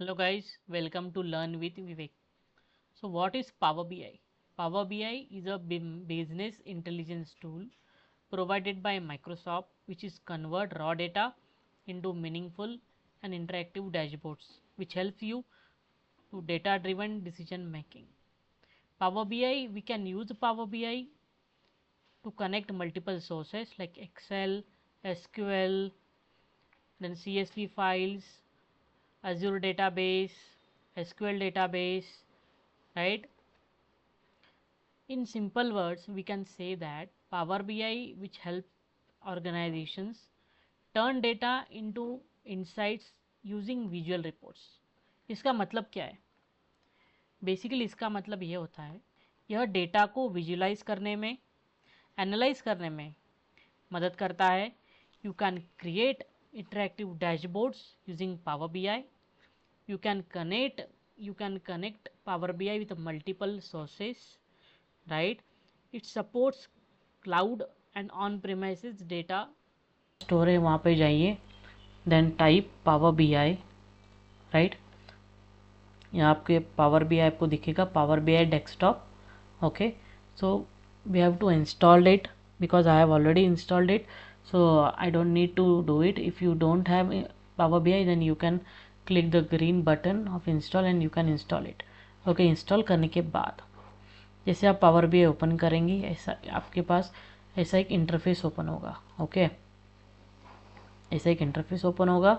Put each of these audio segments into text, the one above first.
Hello guys, welcome to Learn with Vivek. So what is Power BI? Power BI is a business intelligence tool provided by Microsoft which is convert raw data into meaningful and interactive dashboards which help you to data driven decision making. Power BI, we can use Power BI to connect multiple sources like Excel, SQL, then CSV files, Azure database, SQL database, right? In simple words, we can say that Power BI, which help organizations turn data into insights using visual reports. इसका मतलब क्या है? Basically इसका मतलब ये होता है, यह डेटा को विजुलाइज करने में, एनालाइज करने में मदद करता है. You can create interactive dashboards using power B I. You can connect power B I with multiple sources, right? It supports cloud and on premises data store है, वहाँ पे जाइए, then type power B I, right. यहाँ आपके power B I आपको दिखेगा, power B I desktop. Okay, so we have to install it because I have already installed it, so I don't need to do it. If you don't have Power BI, then you can click the green button of install and you can install it. Okay, install करने के बाद जैसे आप power BI open करेंगे, ऐसा आपके पास ऐसा एक इंटरफेस ओपन होगा. ओके, ऐसा एक इंटरफेस ओपन होगा,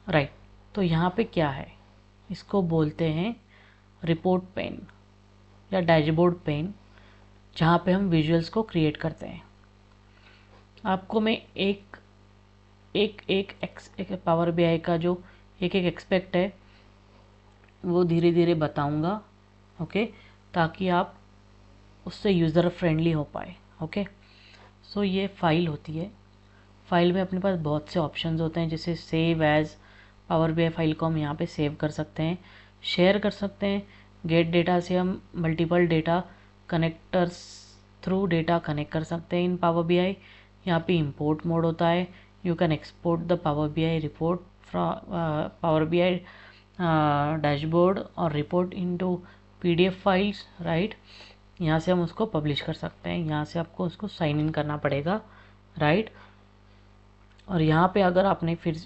राइट. तो यहाँ पे क्या है, इसको बोलते हैं रिपोर्ट पेन या डैशबोर्ड पेन, जहाँ पे हम विजुअल्स को क्रिएट करते हैं. आपको मैं एक एक एक एक पावर BI का जो एक एक एक्सपेक्ट है वो धीरे धीरे बताऊंगा. ओके, ताकि आप उससे यूज़र फ्रेंडली हो पाए. ओके, सो ये फाइल होती है. फाइल में अपने पास बहुत से ऑप्शंस होते हैं, जैसे save as. Power BI file को हम यहाँ पे सेव कर सकते हैं, शेयर कर सकते हैं. गेट डेटा से हम multiple data connectors through data connect कर सकते हैं इन पावर BI. यहाँ पे इंपोर्ट मोड होता है. You can export the power BI report from power BI dashboard और report into PDF files, right. यहाँ से हम उसको पब्लिश कर सकते हैं. यहाँ से आपको उसको साइन इन करना पड़ेगा, राइट. और यहाँ पे अगर आपने फिर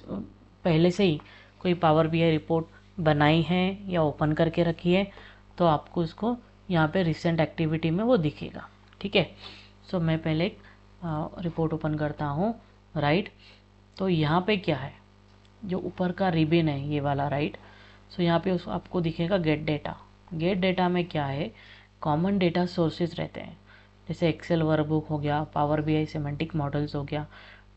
पहले से ही कोई पावर BI रिपोर्ट बनाई है या ओपन करके रखी है, तो आपको उसको यहाँ पे रिसेंट एक्टिविटी में वो दिखेगा. ठीक है, सो मैं पहले एक रिपोर्ट ओपन करता हूँ, राइट. तो यहाँ पे क्या है, जो ऊपर का रिबन है ये वाला, राइट. सो यहाँ पे आपको दिखेगा गेट डेटा. गेट डेटा में क्या है, कॉमन डेटा सोर्सेज रहते हैं, जैसे एक्सेल वर्कबुक हो गया, पावर BI सिमेंटिक मॉडल्स हो गया,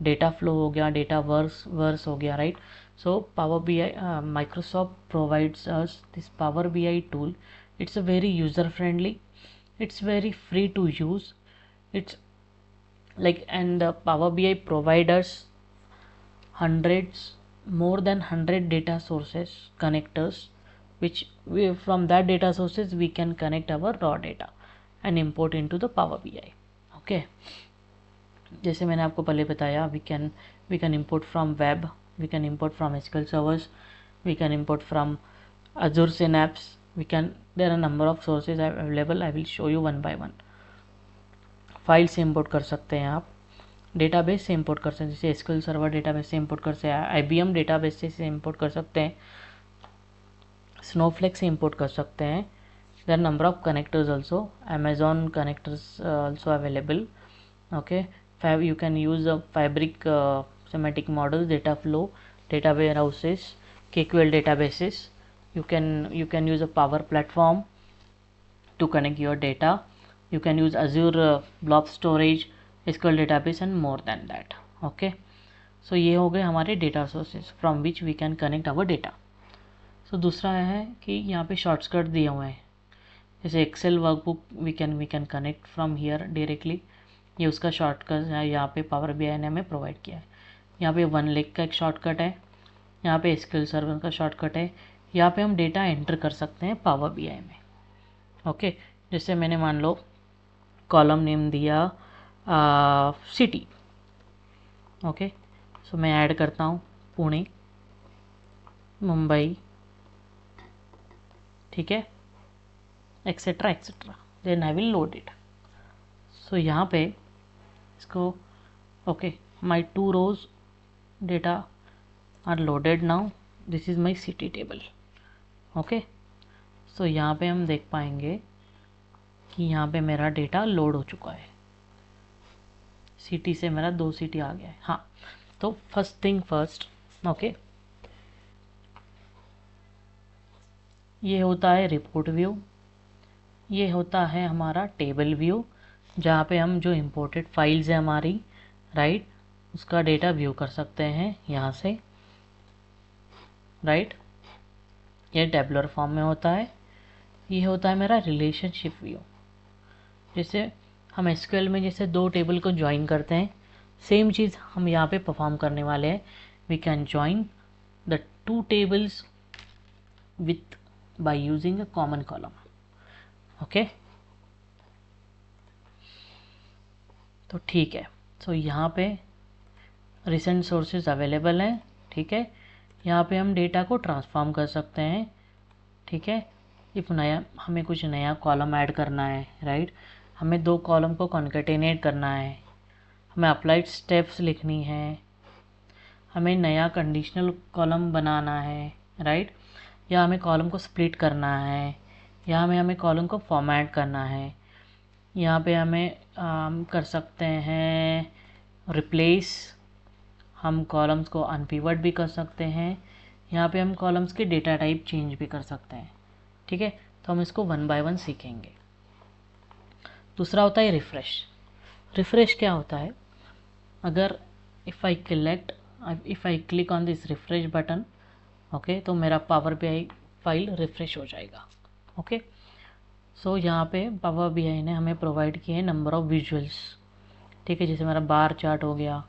डेटा फ्लो हो गया, डेटा वर्स हो गया, right. So power BI Microsoft provides us this power BI tool. It's a very user friendly, it's very free to use. It's like, and the Power BI providers hundreds, more than 100 data sources connectors, which we, from that data sources we can connect our raw data and import into the Power BI. Okay, जैसे मैंने आपको पहले बताया, we can import from web, we can import from SQL servers, we can import from Azure Synapse, we can, there are number of sources available. I will show you one by one. File से import कर सकते हैं आप, database से import कर सकते हैं, जैसे SQL सर्वर डेटाबेस से इंपोर्ट कर सकते हैं, IBM डेटाबेस से इंपोर्ट कर सकते हैं, स्नोफ्लेक से इंपोर्ट कर सकते हैं. There number of connectors also, Amazon connectors also available. Okay, you can use a fabric semantic models, data flow, data warehouses, KQL databases. You can use a Power Platform to connect your data. You can use Azure blob storage, SQL database and more than that. Okay, so ये हो गए हमारे data sources from which we can connect our data. So दूसरा है कि यहाँ पे shortcut दिए हुए हैं, जैसे Excel workbook we can connect from here directly. ये उसका शॉर्टकट है, यहाँ पे पावर BI ने हमें प्रोवाइड किया है. यहाँ पे वन लेक का एक शॉर्टकट है, यहाँ पे SQL सर्वर का शॉर्टकट है. यहाँ पे हम डेटा एंटर कर सकते हैं पावर BI में. ओके, जैसे मैंने मान लो कॉलम नेम दिया सिटी. ओके, सो मैं ऐड करता हूँ पुणे, मुंबई, ठीक है, etcetera etcetera, then I will load it. So यहाँ पे इसको okay, my 2 rows data are loaded now, this is my city table। Okay, so यहाँ पे हम देख पाएंगे कि यहाँ पे मेरा डेटा लोड हो चुका है, सिटी से मेरा 2 सिटी आ गया है। हाँ, तो फर्स्ट थिंग फर्स्ट, ओके, ये होता है रिपोर्ट व्यू, ये होता है हमारा टेबल व्यू, जहाँ पे हम जो इम्पोर्टेड फाइल्स है हमारी, राइट, उसका डेटा व्यू कर सकते हैं यहाँ से, राइट। ये टेबलर फॉर्म में होता है। ये होता है मेरा रिलेशनशिप व्यू, जैसे हम एसक्यूएल में जैसे 2 टेबल को ज्वाइन करते हैं, सेम चीज़ हम यहाँ पे परफॉर्म करने वाले हैं। We can join the 2 tables with by using a common column. Okay, तो ठीक है, सो यहाँ पे रिसेंट सोर्सेज अवेलेबल हैं, ठीक है। यहाँ पे हम डेटा को ट्रांसफॉर्म कर सकते हैं, ठीक है। इफ नया हमें कुछ नया कॉलम ऐड करना है, राइट, हमें 2 कॉलम को कॉन्केटेनेट करना है, हमें अप्लाइड स्टेप्स लिखनी है, हमें नया कंडीशनल कॉलम बनाना है, राइट, या हमें कॉलम को स्प्लिट करना है, या हमें कॉलम को फॉर्मेट करना है। यहाँ पे हमें कर सकते हैं रिप्लेस, हम कॉलम्स को अनपिवट भी कर सकते हैं। यहाँ पे हम कॉलम्स के डेटा टाइप चेंज भी कर सकते हैं, ठीक है। तो हम इसको 1 by 1 सीखेंगे। दूसरा होता है रिफ़्रेश। रिफ़्रेश क्या होता है? अगर if I click on this refresh button, okay, तो मेरा पावर बीआई फाइल रिफ़्रेश हो जाएगा। ओके, सो यहाँ पे पावर बीआई ने हमें प्रोवाइड किए हैं नंबर ऑफ़ विजुअल्स, ठीक है। जैसे मेरा बार चार्ट हो गया,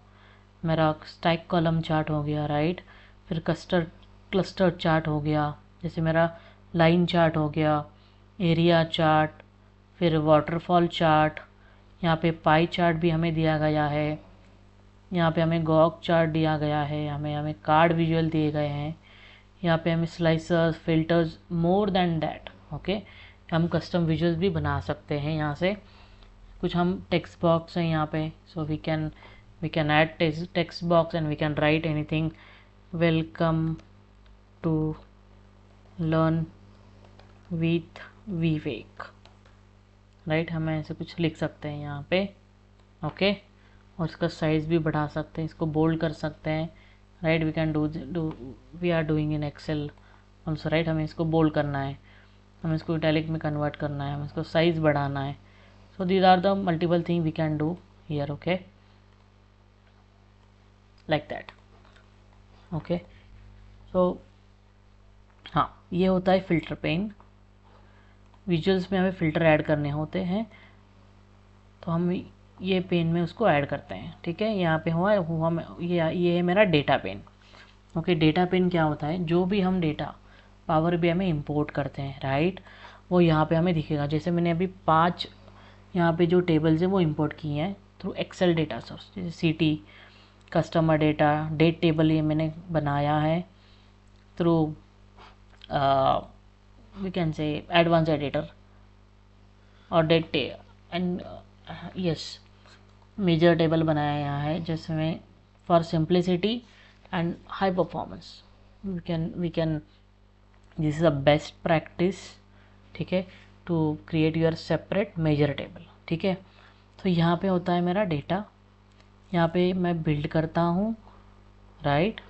मेरा स्टैक कॉलम चार्ट हो गया, राइट, फिर क्लस्टर चार्ट हो गया, जैसे मेरा लाइन चार्ट हो गया, एरिया चार्ट, फिर वाटरफॉल चार्ट, यहाँ पे पाई चार्ट भी हमें दिया गया है, यहाँ पे हमें गॉग चार्ट दिया गया है, हमें कार्ड विजुअल दिए गए हैं, यहाँ पे हमें slicers, filters, more than that, okay. हम कस्टम विजुअल्स भी बना सकते हैं यहाँ से। कुछ हम टेक्स्ट बॉक्स हैं यहाँ पे, so we can add text box and we can write anything, welcome to learn with Vivek, right, हम ऐसे कुछ लिख सकते हैं यहाँ पे, ओके। और इसका साइज़ भी बढ़ा सकते हैं, इसको बोल्ड कर सकते हैं, right. We can we are doing in Excel also, right. हमें इसको बोल्ड करना है, हमें इसको इटैलिक में कन्वर्ट करना है, हमें इसको साइज़ बढ़ाना है। So these are the multiple thing we can do here, okay, like that, okay. So हाँ, ये होता है फ़िल्टर पेन। विजुअल्स में हमें फ़िल्टर ऐड करने होते हैं, तो हम ये पेन में उसको ऐड करते हैं, ठीक है। यहाँ पे हुआ ये है मेरा data pane, okay. Data pane क्या होता है? जो भी हम डेटा पावर बीआई में इंपोर्ट करते हैं, राइट, वो यहाँ पे हमें दिखेगा। जैसे मैंने अभी 5 यहाँ पे जो टेबल्स हैं वो इंपोर्ट किए हैं थ्रू एक्सेल डेटा सोर्स, जैसे सीटी, कस्टमर डेटा, डेट टेबल ये मैंने बनाया है through we can say advance editor और date and yes, measure table बनाया यहाँ है, जिसमें for simplicity and high performance we can this is a best practice, ठीक है, to create your separate measure table, ठीक है। तो यहाँ पे होता है मेरा डेटा, यहाँ पे मैं बिल्ड करता हूँ, राइट,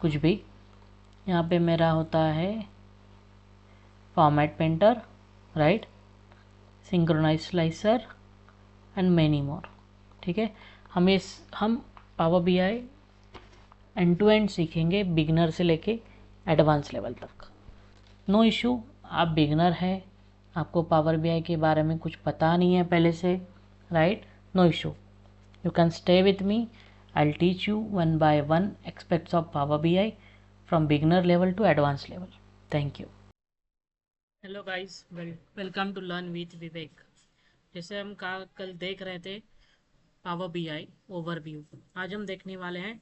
कुछ भी। यहाँ पे मेरा होता है format painter, right, synchronize slicer and many more, ठीक है। हम power BI end to end सीखेंगे, बिगनर से लेके एडवांस लेवल तक। नो इशू, आप बिगनर हैं, आपको पावर बीआई के बारे में कुछ पता नहीं है पहले से, right, no issue, you can stay with me, I'll teach you one by one aspects of Power BI from beginner level to advanced level. Thank you. Hello guys, welcome to learn with Vivek. जैसे हम कल देख रहे थे power BI overview, आज हम देखने वाले हैं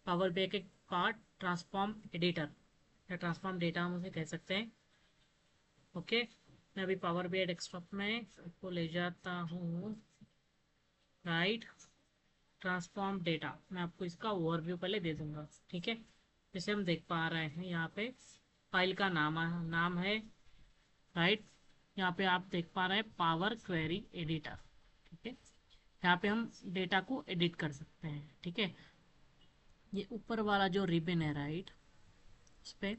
पावर बीआई के पार्ट ट्रांसफॉर्म एडिटर या ट्रांसफॉर्म डेटा हम उसे कह सकते हैं। ओके, मैं अभी पावर BI डेस्कटॉप में इसको ले जाता हूँ, राइट। ट्रांसफॉर्म डेटा, मैं आपको इसका ओवरव्यू पहले दे दूंगा, ठीक है। जैसे हम देख पा रहे हैं यहाँ पे फाइल का नाम है, राइट। यहाँ पे आप देख पा रहे हैं पावर क्वेरी एडिटर, ठीक है। यहाँ पे हम डेटा को एडिट कर सकते हैं, ठीक है। ये ऊपर वाला जो रिबन है, राइट, उस पर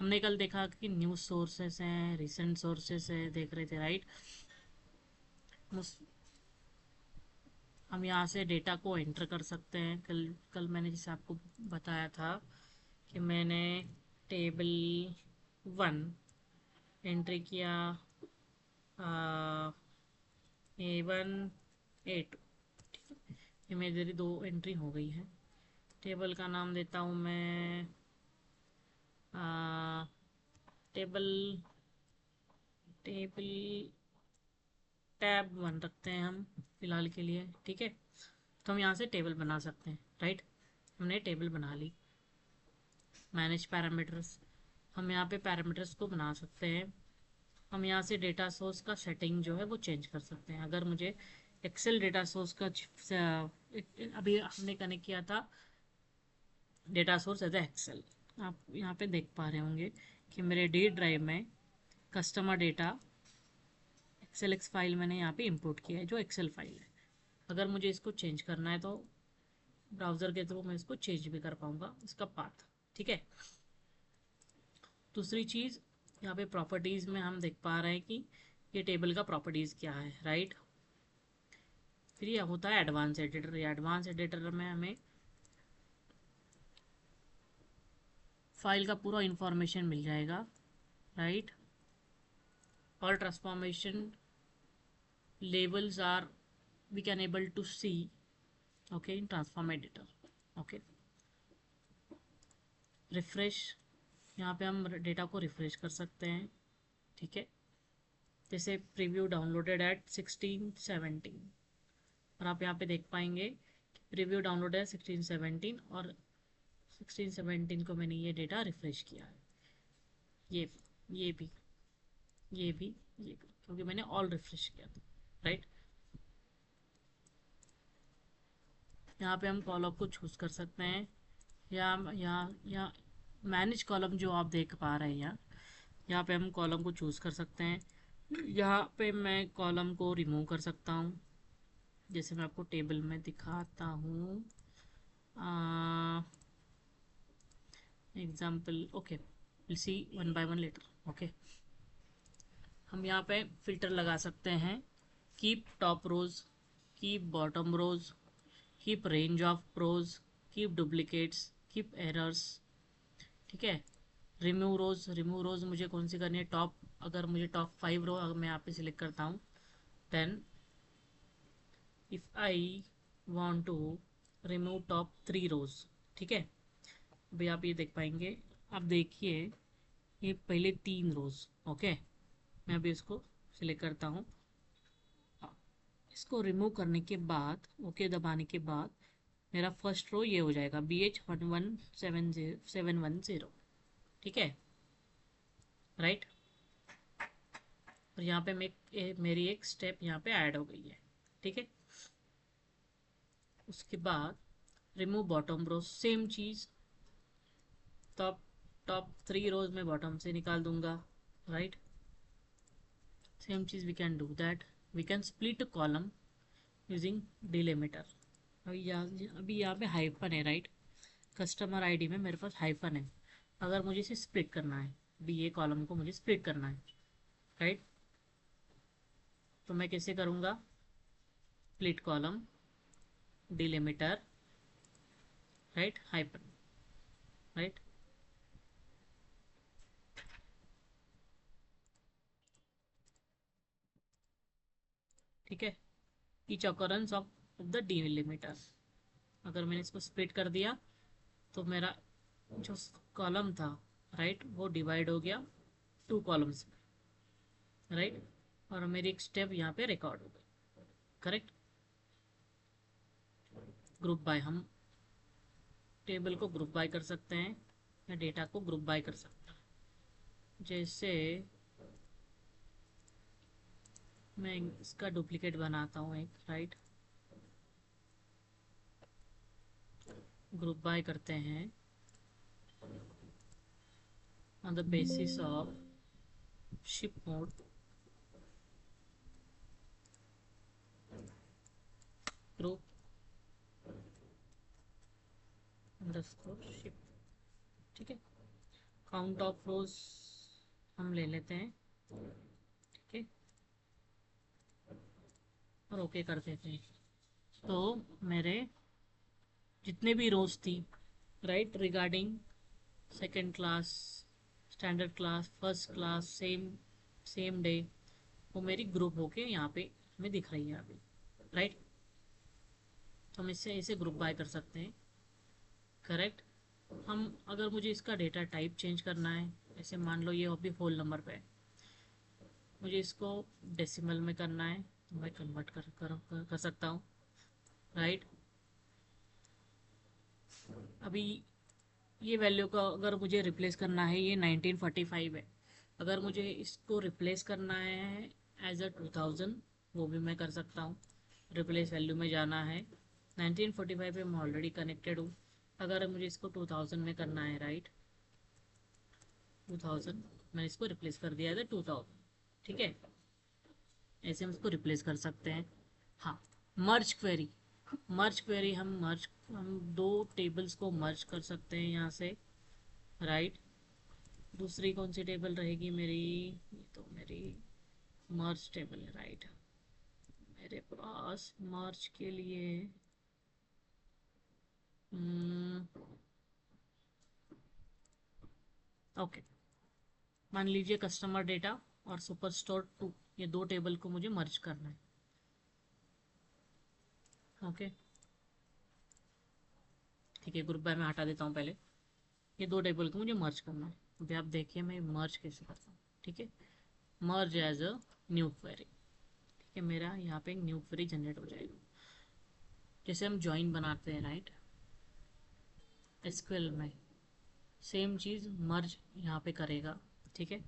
हमने कल देखा कि न्यूज़ सोर्सेस हैं, रिसेंट सोर्सेस है, देख रहे थे, राइट। हम यहाँ से डेटा को एंटर कर सकते हैं। कल कल मैंने जैसे आपको बताया था कि मैंने टेबल 1 एंट्री किया, A1 A2, ठीक है। ये मेरी 2 एंट्री हो गई है। टेबल का नाम देता हूँ मैं आ, टेबल टेबल टैब 1 रखते हैं हम फिलहाल के लिए, ठीक है। तो हम यहाँ से टेबल बना सकते हैं, राइट। हमने टेबल बना ली। मैनेज पैरामीटर्स, हम यहाँ पे पैरामीटर्स को बना सकते हैं। हम यहाँ से डेटा सोर्स का सेटिंग जो है वो चेंज कर सकते हैं। अगर मुझे एक्सेल डेटा सोर्स का अभी हमने कनेक्ट किया था डेटा सोर्स एज एक्सेल, आप यहाँ पे देख पा रहे होंगे कि मेरे डी ड्राइव में कस्टमर डेटा एक्सेल फाइल मैंने यहाँ पे इंपोर्ट किया है, जो एक्सेल फाइल है। अगर मुझे इसको चेंज करना है तो ब्राउज़र के थ्रू मैं इसको चेंज भी कर पाऊँगा, इसका पाथ, ठीक है। दूसरी चीज़, यहाँ पे प्रॉपर्टीज़ में हम देख पा रहे हैं कि ये टेबल का प्रॉपर्टीज़ क्या है, राइट। फिर ये होता है एडवांस एडिटर। एडवांस एडिटर में हमें फाइल का पूरा इंफॉर्मेशन मिल जाएगा, right. All transformation labels are we can able to see, okay, in transform editor, okay। Refresh, यहाँ पे हम डेटा को रिफ्रेश कर सकते हैं, ठीक है। जैसे प्रीव्यू डाउनलोडेड एट 1617, और आप यहाँ पे देख पाएंगे प्रीव्यू डाउनलोड है 1617, और 1617 को मैंने ये डेटा रिफ्रेश किया है। ये ये भी ये भी ये भी, क्योंकि मैंने ऑल रिफ्रेश किया था, राइट। यहाँ पे हम कॉलम को चूज कर सकते हैं, या यहाँ मैनेज कॉलम जो आप देख पा रहे हैं यहाँ पे हम कॉलम को चूज कर सकते हैं। यहाँ पे मैं कॉलम को रिमूव कर सकता हूँ, जैसे मैं आपको टेबल में दिखाता हूँ example, okay, will see one by one later, okay. हम यहाँ पे फिल्टर लगा सकते हैं, keep top rows, keep bottom rows, keep range of rows, keep duplicates, keep errors, ठीक है। रिमूव रोज मुझे कौन सी करनी है, टॉप, अगर मुझे टॉप 5 रो अगर मैं यहाँ पे सिलेक्ट करता हूँ, then if I want to remove top 3 rows, ठीक है। अभी आप ये देख पाएंगे, आप देखिए ये पहले 3 रोज, ओके। मैं अभी इसको सिलेक्ट करता हूँ, इसको रिमूव करने के बाद ओके दबाने के बाद मेरा फर्स्ट रो ये हो जाएगा BH1170710, ठीक है, राइट। और यहाँ पे मेरी एक स्टेप यहाँ पे ऐड हो गई है, ठीक है। उसके बाद रिमूव बॉटम रोज, सेम चीज़, टॉप टॉप 3 रोज में बॉटम से निकाल दूंगा, राइट। सेम चीज़ we can do that, we can split column using delimiter. अभी यहाँ पे हाइफन है, राइट। कस्टमर आईडी में मेरे पास हाइफन है। अगर मुझे इसे स्प्लिट करना है, अभी ये कॉलम को मुझे स्प्लिट करना है, राइट, तो मैं कैसे करूँगा, split column delimiter, right, hyphen, right. ठीक है, each occurrence of the delimiter, अगर मैंने इसको स्प्लिट कर दिया तो मेरा जो कॉलम था, राइट, वो डिवाइड हो गया 2 कॉलम्स में, राइट। और मेरी एक स्टेप यहाँ पे रिकॉर्ड हो गई, करेक्ट। ग्रुप बाय, हम टेबल को ग्रुप बाय कर सकते हैं या डेटा को ग्रुप बाय कर सकते हैं। जैसे मैं इसका डुप्लीकेट बनाता हूँ एक, राइट। ग्रुप बाय करते हैं on the basis of ship mode, group underscore ship, ठीक है। काउंट ऑफ रोज हम ले लेते हैं, ठीक है, और ओके कर देते हैं। तो मेरे जितने भी रोज थी, right, regarding second class, standard class, first class, same same day, वो मेरी ग्रुप होके यहाँ पे हमें दिख रही है अभी, राइट। तो हम इससे इसे ग्रुप बाय कर सकते हैं, करेक्ट। हम अगर मुझे इसका डेटा टाइप चेंज करना है, जैसे मान लो ये अभी होल नंबर पे है, मुझे इसको डेसिमल में करना है तो मैं कन्वर्ट कर सकता हूँ, राइट। अभी ये वैल्यू का अगर मुझे रिप्लेस करना है, ये 1945 है, अगर मुझे इसको रिप्लेस करना है एज अ 2000, वो भी मैं कर सकता हूँ। रिप्लेस वैल्यू में जाना है, 1945 पे मैं ऑलरेडी कनेक्टेड हूँ। अगर मुझे इसको 2000 में करना है, राइट, 2000, मैंने इसको रिप्लेस कर दिया है 2000, ठीक है। ऐसे हम इसको रिप्लेस कर सकते हैं। हाँ, मर्ज क्वेरी, मर्ज क्वेरी हम दो टेबल्स को मर्ज कर सकते हैं यहाँ से, राइट। दूसरी कौन सी टेबल रहेगी मेरी, ये तो मेरी मर्ज टेबल है, राइट। मेरे पास मर्ज के लिए ओके, मान लीजिए कस्टमर डेटा और सुपर स्टोर 2, ये दो टेबल को मुझे मर्ज करना है, ओके, ठीक है। ग्रुप बाय में हटा देता हूँ पहले, ये दो टेबल को मुझे मर्ज करना है। अभी आप देखिए मैं मर्ज कैसे करता हूँ, ठीक है। मर्ज एज अ न्यू क्वेरी, ठीक है, मेरा यहाँ पे एक न्यू क्वेरी जनरेट हो जाएगा। जैसे हम ज्वाइन बनाते हैं, राइट, एसक्यूएल में सेम चीज़ मर्ज यहाँ पे करेगा, ठीक है।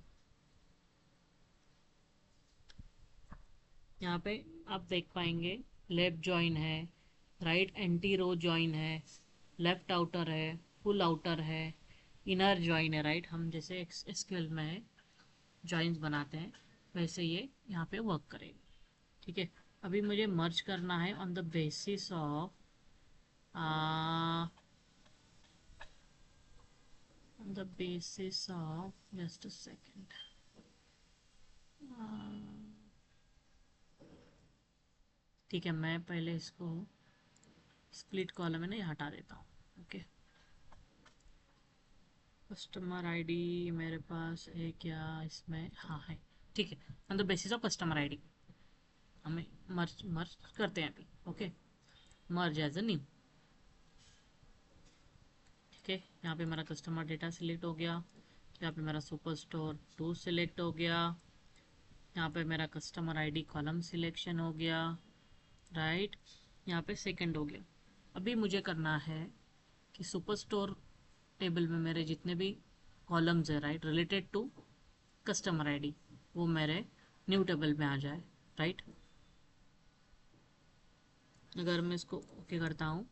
यहाँ पे आप देख पाएंगे लेफ्ट ज्वाइन है, राइट एंटी रो ज्वाइन है, लेफ्ट आउटर है, फुल आउटर है, इनर ज्वाइन है, राइट। हम जैसे एसक्यूएल में ज्वाइंस बनाते हैं वैसे ये यहाँ पे वर्क करेगा, ठीक है। अभी मुझे मर्ज करना है on the basis of just a second, ठीक है। मैं पहले इसको स्प्लिट कॉलम है ना, ये हटा देता हूँ, ओके। कस्टमर आईडी मेरे पास है क्या इसमें, हाँ है, ठीक है। On the basis of customer ID हमें मर्ज मर्ज करते हैं अभी, ओके। मर्ज एज अ न्यू, ठीक है। यहाँ पे मेरा कस्टमर डेटा सिलेक्ट हो गया, यहाँ पे मेरा सुपर स्टोर 2 सिलेक्ट हो गया, यहाँ पे मेरा कस्टमर आईडी कॉलम सिलेक्शन हो गया, राइट। यहाँ पे सेकंड हो गया। अभी मुझे करना है कि सुपर स्टोर टेबल में मेरे जितने भी कॉलम्स है, right, related to customer ID, वो मेरे न्यू टेबल में आ जाए, राइट। अगर मैं इसको ओके करता हूँ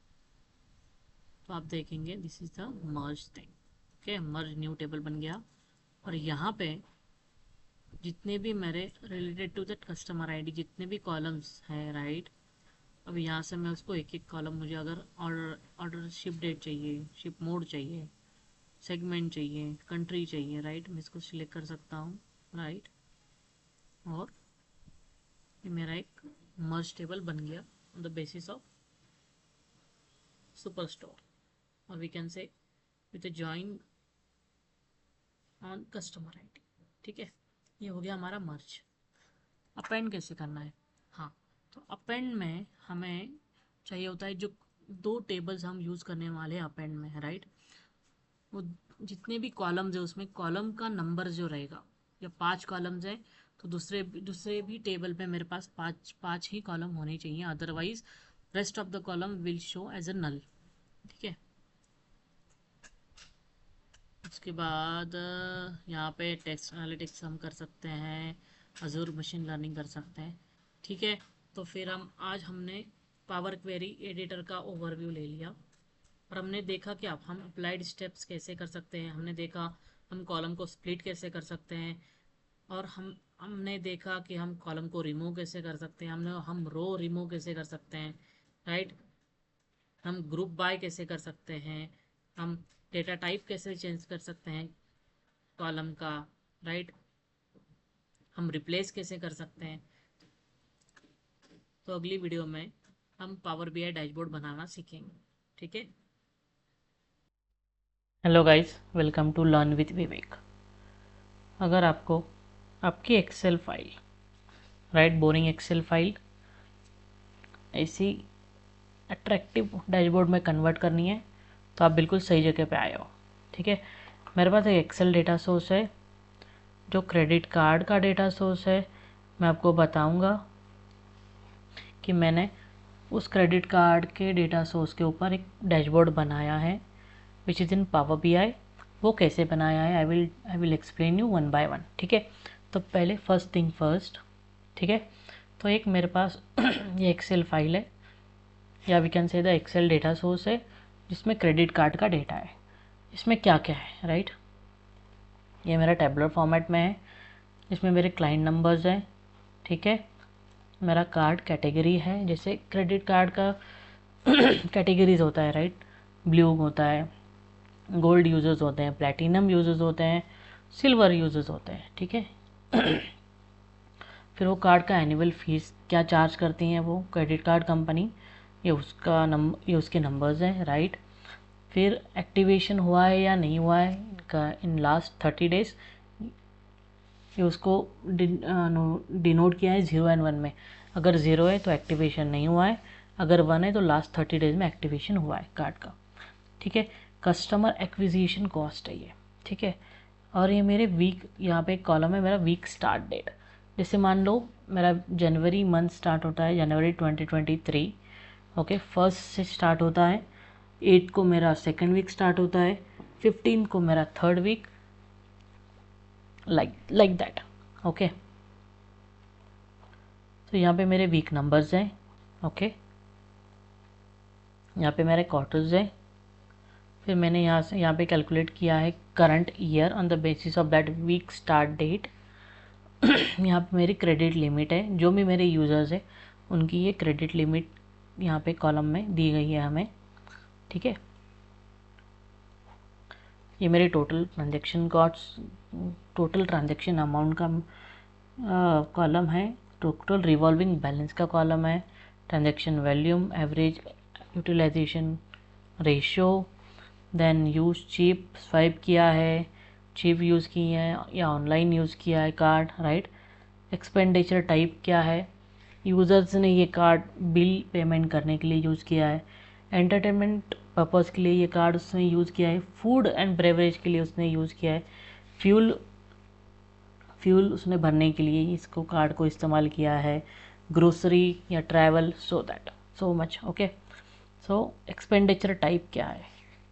तो आप देखेंगे this is the merge thing, okay. Merge new table बन गया, और यहाँ पे जितने भी मेरे related to that customer ID जितने भी कॉलम्स हैं, राइट। अब यहाँ से मैं उसको एक एक कॉलम, मुझे अगर ऑर्डर ऑर्डर शिप डेट चाहिए, शिप मोड चाहिए, सेगमेंट चाहिए, कंट्री चाहिए, राइट, मैं इसको सिलेक्ट कर सकता हूँ, राइट। और ये मेरा एक मर्ज टेबल बन गया on the basis of super store, और we can say with join on customer ID, ठीक है। ये हो गया हमारा मर्ज। अपेंड कैसे करना है, हाँ, तो अपेंड में हमें चाहिए होता है जो दो टेबल्स हम यूज़ करने वाले हैं अपेंड में, राइट। वो जितने भी कॉलम्स है उसमें कॉलम का नंबर जो रहेगा, या 5 कॉलम्स हैं तो दूसरे दूसरे भी टेबल पे मेरे पास पाँच पाँच ही कॉलम होने चाहिए, otherwise rest of the column will show as a null, ठीक है। उसके बाद यहाँ पे टेक्स्ट एनालिटिक्स हम कर सकते हैं, अजूर मशीन लर्निंग कर सकते हैं। ठीक है, तो फिर आज हमने पावर क्वेरी एडिटर का ओवरव्यू ले लिया और हमने देखा कि अब हम अप्लाइड स्टेप्स कैसे कर सकते हैं, हमने देखा हम कॉलम को स्प्लिट कैसे कर सकते हैं, और हमने देखा कि हम कॉलम को रिमूव कैसे कर सकते हैं, हम रो रिमूव कैसे कर सकते हैं, राइट। हम ग्रुप बाय कैसे कर सकते हैं, हम डेटा टाइप कैसे चेंज कर सकते हैं कॉलम का, राइट। हम रिप्लेस कैसे कर सकते हैं। तो अगली वीडियो में हम पावर बीआई डैशबोर्ड बनाना सीखेंगे। ठीक है। Hello guys, welcome to learn with Vivek. अगर आपको आपकी excel file, right, boring excel file ऐसी अट्रैक्टिव डैशबोर्ड में कन्वर्ट करनी है तो आप बिल्कुल सही जगह पे आए हो। ठीक है, मेरे पास एक एक्सेल डेटा सोर्स है जो क्रेडिट कार्ड का डेटा सोर्स है। मैं आपको बताऊंगा कि मैंने उस क्रेडिट कार्ड के डेटा सोर्स के ऊपर एक डैशबोर्ड बनाया है which is in power BI. वो कैसे बनाया है I will explain you one by one. ठीक है, तो पहले फर्स्ट थिंग फर्स्ट। ठीक है, तो एक मेरे पास ये एक्सेल फाइल है या we can say the Excel data source है जिसमें क्रेडिट कार्ड का डेटा है। इसमें क्या क्या है, राइट। ये मेरा टेबलर फॉर्मेट में है, इसमें मेरे क्लाइंट नंबर्स हैं। ठीक है, मेरा कार्ड कैटेगरी है, जैसे क्रेडिट कार्ड का कैटेगरीज होता है, राइट। ब्लू होता है, गोल्ड यूजर्स होते हैं, प्लैटिनम यूजर्स होते हैं, सिल्वर यूजर्स होते हैं। ठीक है फिर वो कार्ड का एनुअल फीस क्या चार्ज करती हैं वो क्रेडिट कार्ड कंपनी, ये उसके नंबर्स हैं, राइट। फिर एक्टिवेशन हुआ है या नहीं हुआ है इनका इन लास्ट 30 डेज, ये उसको डिनोट किया है 0 और 1 में। अगर 0 है तो एक्टिवेशन नहीं हुआ है, अगर 1 है तो लास्ट 30 डेज में एक्टिवेशन हुआ है कार्ड का। ठीक है, कस्टमर एक्विजिशन कॉस्ट है ये। ठीक है, और ये मेरे वीक, यहाँ पे एक कॉलम है मेरा वीक स्टार्ट डेट। जैसे मान लो मेरा जनवरी मंथ स्टार्ट होता है जनवरी 2023। ओके, फर्स्ट से स्टार्ट होता है, 8 को मेरा सेकेंड वीक स्टार्ट होता है, 15 को मेरा third week, like that. Okay, तो यहाँ पे मेरे वीक नंबर्स हैं। ओके, यहाँ पे मेरे क्वार्टर्स हैं। फिर मैंने यहाँ पे कैलकुलेट किया है current year on the basis of that week start date. यहाँ पे मेरी क्रेडिट लिमिट है, जो भी मेरे यूज़र्स है उनकी ये क्रेडिट लिमिट यहाँ पे कॉलम में दी गई है हमें। ठीक है, ये मेरे total transaction cost, total transaction amount का कॉलम है, टोटल रिवॉल्विंग बैलेंस का कॉलम है, transaction volume, average utilization ratio, then use chip swipe किया है, चीप यूज़ की है या ऑनलाइन यूज़ किया है कार्ड, राइट। एक्सपेंडिचर टाइप क्या है, यूज़र्स ने ये कार्ड बिल पेमेंट करने के लिए यूज़ किया है, एंटरटेनमेंट पर्पज़ के लिए ये कार्ड उसने यूज़ किया है, फूड एंड ब्रेवरेज के लिए उसने यूज़ किया है, फ्यूल उसने भरने के लिए इसको कार्ड को इस्तेमाल किया है, ग्रोसरी या ट्रैवल, सो मच। ओके, सो एक्सपेंडिचर टाइप क्या है,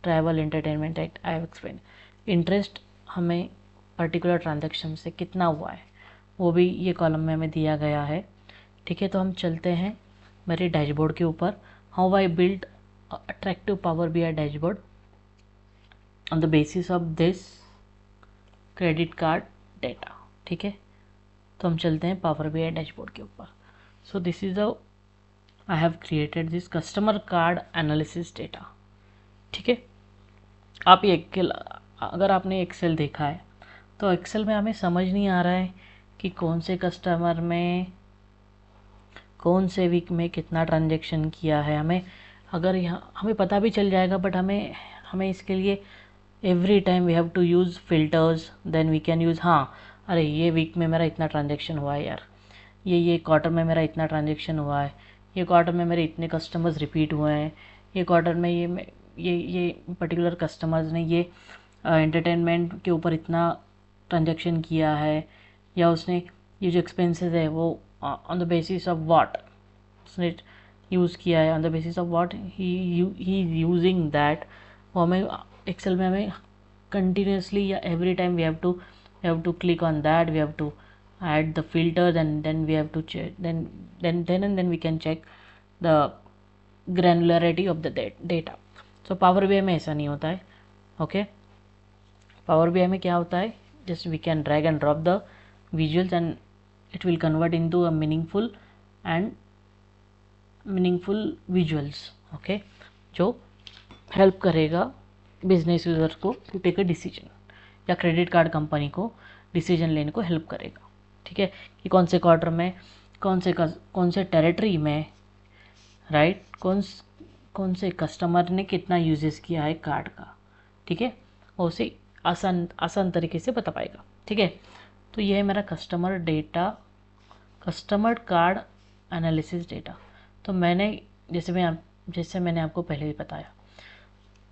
travel, entertainment, I have explain. Interest हमें पर्टिकुलर ट्रांजेक्शन से कितना हुआ है वो भी ये कॉलम में हमें दिया गया है। ठीक है, तो हम चलते हैं मेरे डैशबोर्ड के ऊपर। How I build attractive power BI dashboard on the basis of this credit card data. ठीक है, तो हम चलते हैं पावर बीआई डैशबोर्ड के ऊपर। So this is the I have created this customer card analysis data. ठीक है, आप ये अगर आपने एक्सेल देखा है तो एक्सेल में हमें समझ नहीं आ रहा है कि कौन से कस्टमर में कौन से वीक में कितना ट्रांजेक्शन किया है। हमें अगर यहाँ हमें पता भी चल जाएगा, बट हमें हमें इसके लिए every time we have to use filters, then we can use, हाँ अरे ये वीक में मेरा इतना ट्रांजेक्शन हुआ है यार, ये क्वार्टर में मेरा इतना ट्रांजेक्शन हुआ है, ये क्वार्टर में मेरे इतने कस्टमर्स रिपीट हुए हैं, ये क्वार्टर में ये पर्टिकुलर कस्टमर्स ने ये एंटरटेनमेंट के ऊपर इतना ट्रांजेक्शन किया है, या उसने ये जो एक्सपेंसेस है वो on the basis of what उसने यूज़ किया है, on the basis of what he using that. वो हमें एक्सेल में हमें कंटिन्यूसली या every time we have to click on that, we have to add the filters, and then we have to check, then we can check the granularity of the data. So power BI में ऐसा नहीं होता है. Okay, power BI में क्या होता है, just we can drag and drop the visuals and it will convert into a meaningful visuals. Okay, जो हेल्प करेगा बिजनेस यूज़र को टू टेक अ डिसीजन, या क्रेडिट कार्ड कंपनी को डिसीजन लेने को हेल्प करेगा. ठीक है, कि कौन से क्वार्टर में कौन से टेरिटरी में, राइट, कौन से कस्टमर ने कितना यूजेस किया है कार्ड का. ठीक है, और उसे आसान तरीके से बता पाएगा. ठीक है, तो ये है मेरा customer data, customer card analysis data. तो जैसे मैंने आपको पहले ही बताया,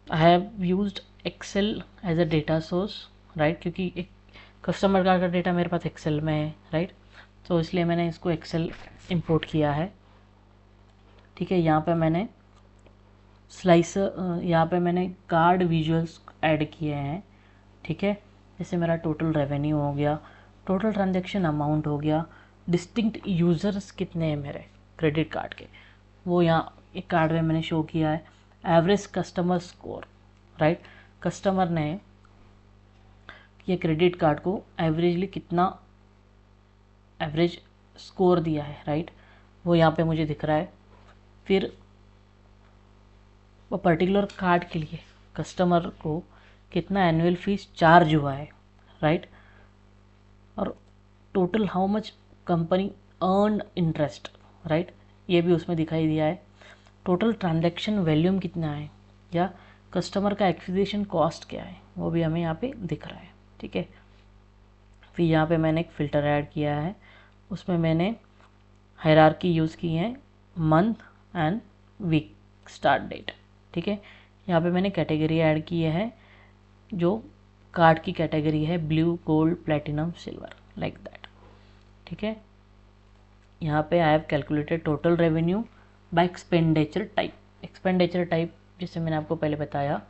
I have used Excel as a data source, right, क्योंकि एक कस्टमर कार्ड का डेटा मेरे पास एक्सेल में है, राइट. तो इसलिए मैंने इसको एक्सेल इंपोर्ट किया है. ठीक है, यहाँ पे मैंने यहाँ पे मैंने कार्ड विजुअल्स ऐड किए हैं. ठीक है, जैसे मेरा टोटल रेवेन्यू हो गया, टोटल ट्रांजैक्शन अमाउंट हो गया, डिस्टिंक्ट यूज़र्स कितने हैं मेरे क्रेडिट कार्ड के, वो यहाँ एक कार्ड में मैंने शो किया है. Average customer score, right, customer ने ये क्रेडिट कार्ड को एवरेजली कितना एवरेज स्कोर दिया है, राइट, वो यहाँ पे मुझे दिख रहा है. फिर वो पर्टिकुलर कार्ड के लिए कस्टमर को कितना एनुअल फीस चार्ज हुआ है, राइट, और total how much company earn interest, right, ये भी उसमें दिखाई दिया है. टोटल ट्रांजैक्शन वॉल्यूम कितना है, या कस्टमर का एक्विजिशन कॉस्ट क्या है, वो भी हमें यहाँ पे दिख रहा है. ठीक है, फिर यहाँ पे मैंने एक फ़िल्टर ऐड किया है, उसमें मैंने हायरार्की यूज़ की है, month and week start date. ठीक है, यहाँ पे मैंने कैटेगरी ऐड की है, जो कार्ड की कैटेगरी है blue, gold, platinum, silver, like that. ठीक है, यहाँ पे I have calculated total revenue bye expenditure type. Expenditure type जैसे मैंने आपको पहले बताया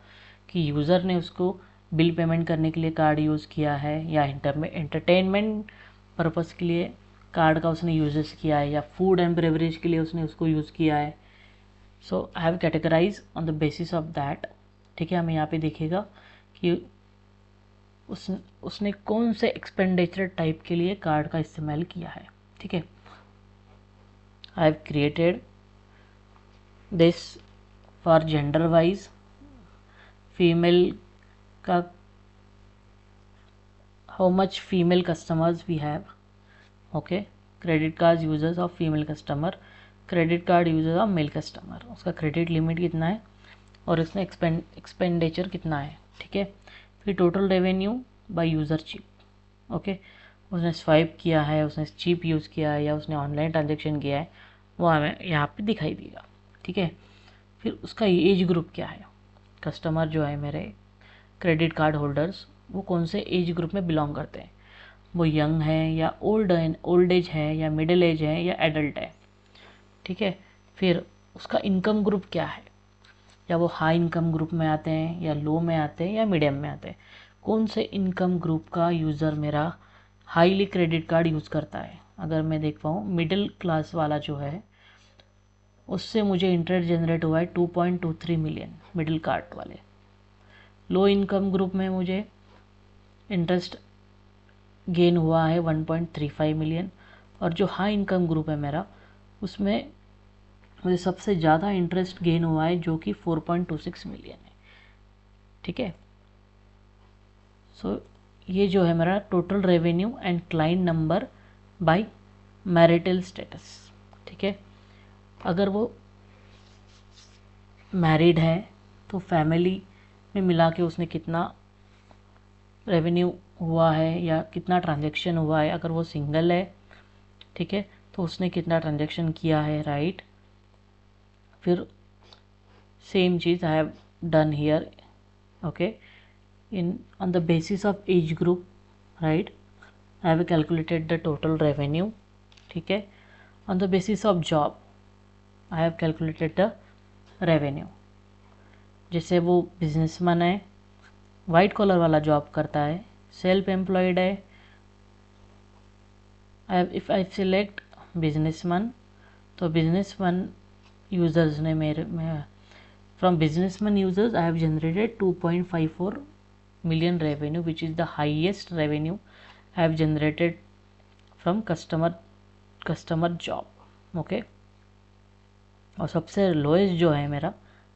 कि यूज़र ने उसको बिल पेमेंट करने के लिए कार्ड यूज़ किया है, या एंटरटेनमेंट पर्पज़ के लिए कार्ड का उसने यूजेस किया है, या फूड एंड बेवरेज के लिए उसने उसको यूज़ किया है. So I have categorize on the basis of that. ठीक है, हमें यहाँ पे दिखेगा कि उसने कौन से एक्सपेंडिचर टाइप के लिए कार्ड का इस्तेमाल किया है. ठीक है, I have created this for gender wise. Female का how much female customers we have. Okay, credit card users of female customer, credit card users of male customer, उसका क्रेडिट लिमिट कितना है और इसमें एक्सपेंडिचर कितना है. ठीक है, फिर total revenue by user chip. Okay, उसने स्वाइप किया है, उसने चिप यूज़ किया है, या उसने ऑनलाइन ट्रांजेक्शन किया है, वो हमें यहाँ पे दिखाई देगा. ठीक है, फिर उसका एज ग्रुप क्या है, कस्टमर जो है मेरे क्रेडिट कार्ड होल्डर्स, वो कौन से एज ग्रुप में बिलोंग करते हैं, वो यंग है या ओल्ड एज है, या मिडिल एज है, या एडल्ट है. ठीक है, फिर उसका इनकम ग्रुप क्या है, या वो हाई इनकम ग्रुप में आते हैं, या लो में आते हैं, या मीडियम में आते हैं. कौन से इनकम ग्रुप का यूज़र मेरा हाईली क्रेडिट कार्ड यूज़ करता है. अगर मैं देख पाऊँ मिडिल क्लास वाला जो है, उससे मुझे इंटरेस्ट जनरेट हुआ है 2.23 मिलियन मिडिल कार्ड वाले. लो इनकम ग्रुप में मुझे इंटरेस्ट गेन हुआ है 1.35 मिलियन, और जो हाई इनकम ग्रुप है मेरा, उसमें मुझे सबसे ज़्यादा इंटरेस्ट गेन हुआ है, जो कि 4.26 मिलियन है. ठीक है, सो ये जो है मेरा total revenue and client number by marital status. ठीक है, अगर वो मैरिड है तो फैमिली में मिला के उसने कितना रेवेन्यू हुआ है, या कितना ट्रांजैक्शन हुआ है. अगर वो सिंगल है, ठीक है, तो उसने कितना ट्रांजैक्शन किया है, राइट. फिर same cheese I have done here. Okay, in on the basis of age group, right, I have calculated the total revenue. ठीक है, on the basis of job I have calculated the revenue. जैसे वो businessman है, white collar वाला job करता है, self employed है, if I select business one, तो बिजनेस वन यूज़र्स ने मेरे from business one users I have generated 2.54 million revenue, which is the highest revenue I have generated from customer job. Okay और सबसे lowest जो है मेरा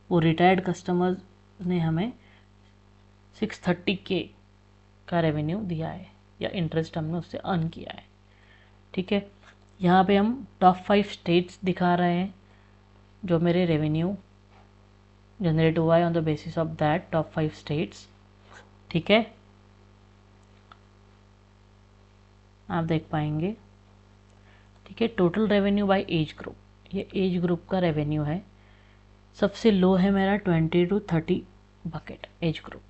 वो रिटायर्ड कस्टमर्स ने हमें 630K का रेवेन्यू दिया है या इंटरेस्ट हमने उससे अर्न किया है। ठीक है, यहाँ पे हम टॉप 5 स्टेट्स दिखा रहे हैं जो मेरे रेवेन्यू जनरेट हुआ है on the basis of that top 5 states. ठीक है, आप देख पाएंगे। ठीक है, total revenue by age group, ये एज ग्रुप का रेवेन्यू है। सबसे लो है मेरा 20 to 30 बकेट एज ग्रुप।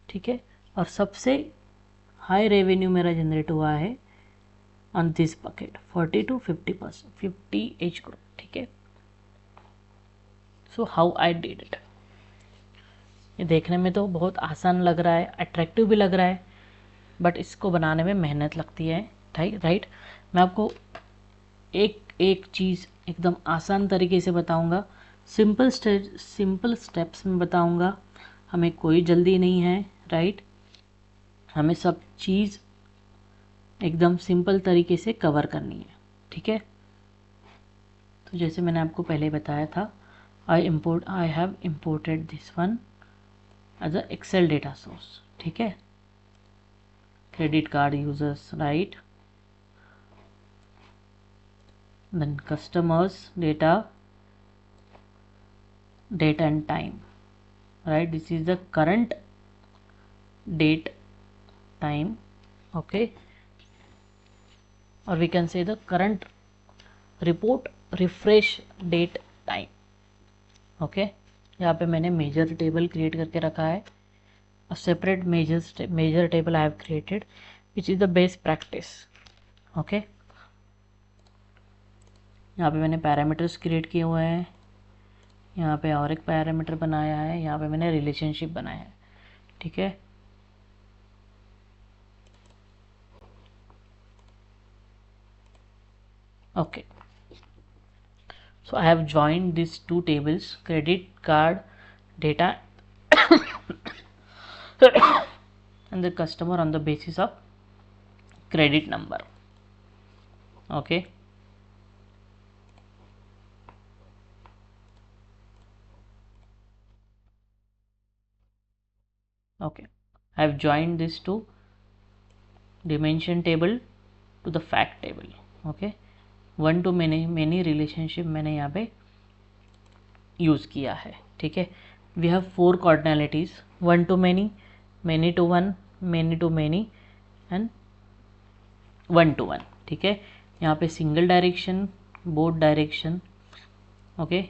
ठीक है, और सबसे हाई रेवेन्यू मेरा जनरेट हुआ है on this bucket 40 to 50%, 50 age group. ठीक है, so how I did it. ये देखने में तो बहुत आसान लग रहा है, अट्रैक्टिव भी लग रहा है, बट इसको बनाने में मेहनत लगती है। राइट, मैं आपको एक एक चीज़ एकदम आसान तरीके से बताऊंगा, सिंपल स्टेप्स में बताऊंगा। हमें कोई जल्दी नहीं है, राइट, हमें सब चीज़ एकदम सिंपल तरीके से कवर करनी है। ठीक है, तो जैसे मैंने आपको पहले बताया था, I have imported this one as a Excel data source. ठीक है, credit card users, right, then customers data and time, right, this is the current date time, okay, or we can say the current report refresh date time, okay। यहाँ पे मैंने major table create करके रखा है, a separate measure table I have created, which is the best practice, okay। यहाँ पे मैंने parameters create किए हुए हैं, यहाँ पे और एक पैरामीटर बनाया है, यहाँ पे मैंने रिलेशनशिप बनाया है। ठीक है, okay, so I have joined this two tables, credit card data and the customer on the basis of credit number, okay। Okay, I have joined this to dimension table to the fact table, okay। One two many relationship मैंने यहाँ पे use किया है। ठीक है, we have 4 cardinalities, 1 to many, many to 1, many to many and 1 to 1। ठीक है, यहाँ पे single direction, both direction, okay.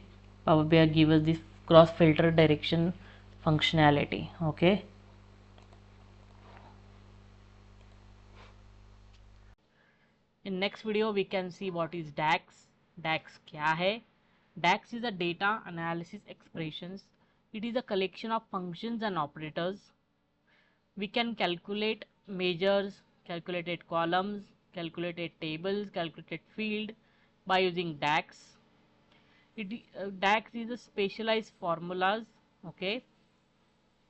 Power BI give us this cross filter direction functionality, okay. In next video we can see what is DAX. DAX क्या है? DAX is a data analysis expressions. It is a collection of functions and operators. We can calculate measures, calculated columns, calculated tables, calculated field by using DAX. DAX is a specialized formulas, okay.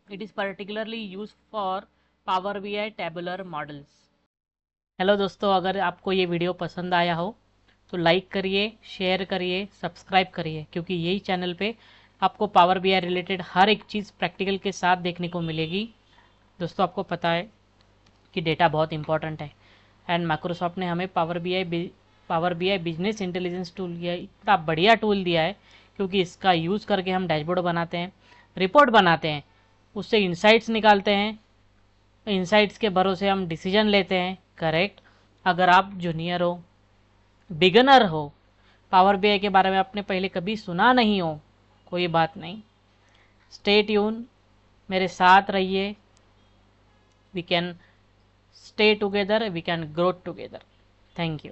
It is particularly used for Power BI tabular models. Hello दोस्तों, अगर आपको ये video पसंद आया हो तो like करिए, share करिए, सब्सक्राइब करिए, क्योंकि यही चैनल पे आपको पावर BI रिलेटेड हर एक चीज़ प्रैक्टिकल के साथ देखने को मिलेगी। दोस्तों, आपको पता है कि डेटा बहुत इंपॉर्टेंट है एंड माइक्रोसॉफ्ट ने हमें power BI business intelligence tool दिया, इतना बढ़िया टूल दिया है, क्योंकि इसका यूज़ करके हम डैशबोर्ड बनाते हैं, रिपोर्ट बनाते हैं, उससे इंसाइट्स निकालते हैं, इंसाइट्स के भरोसे हम डिसीजन लेते हैं, करेक्ट। अगर आप जूनियर हो, बिगनर हो, पावर BI के बारे में आपने पहले कभी सुना नहीं हो, कोई बात नहीं, स्टे ट्यून, मेरे साथ रहिए। We can stay together, we can grow together. Thank you.